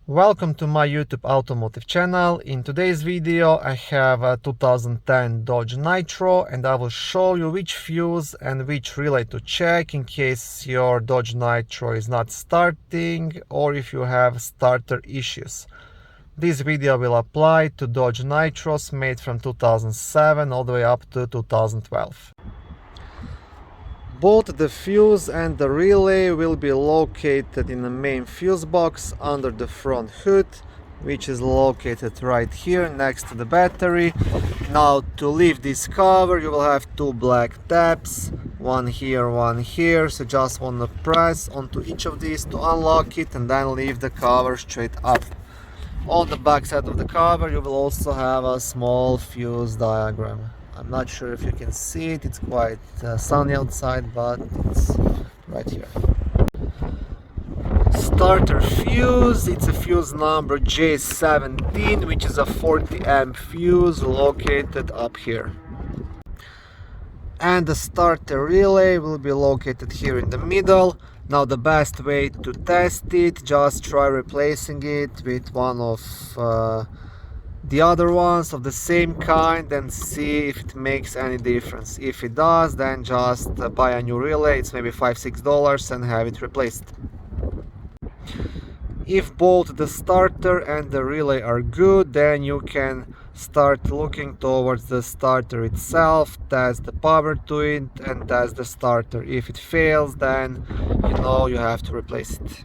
Welcome to my YouTube automotive channel. In today's video I have a 2010 Dodge Nitro and I will show you which fuse and which relay to check in case your Dodge Nitro is not starting or if you have starter issues. This video will apply to Dodge Nitros made from 2007 all the way up to 2012. Both the fuse and the relay will be located in the main fuse box under the front hood, which is located right here next to the battery. Now to lift this cover you will have two black tabs, one here, so just want to press onto each of these to unlock it and then lift the cover straight up. On the back side of the cover you will also have a small fuse diagram. I'm not sure if you can see it, it's quite sunny outside, but it's right here. Starter fuse, it's a fuse number J17, which is a 40 amp fuse located up here. And the starter relay will be located here in the middle. Now the best way to test it, just try replacing it with one of the other ones of the same kind and see if it makes any difference. If it does, then just buy a new relay, it's maybe $5-6 and have it replaced. If both the starter and the relay are good, then you can start looking towards the starter itself, test the power to it and test the starter. If it fails, then you know you have to replace it.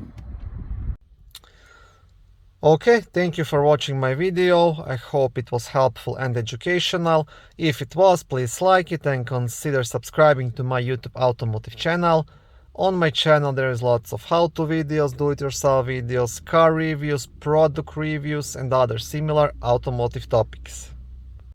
Okay, thank you for watching my video. I hope it was helpful and educational. If it was, please like it and consider subscribing to my YouTube automotive channel. On my channel there is lots of how-to videos, do-it-yourself videos, car reviews, product reviews and other similar automotive topics.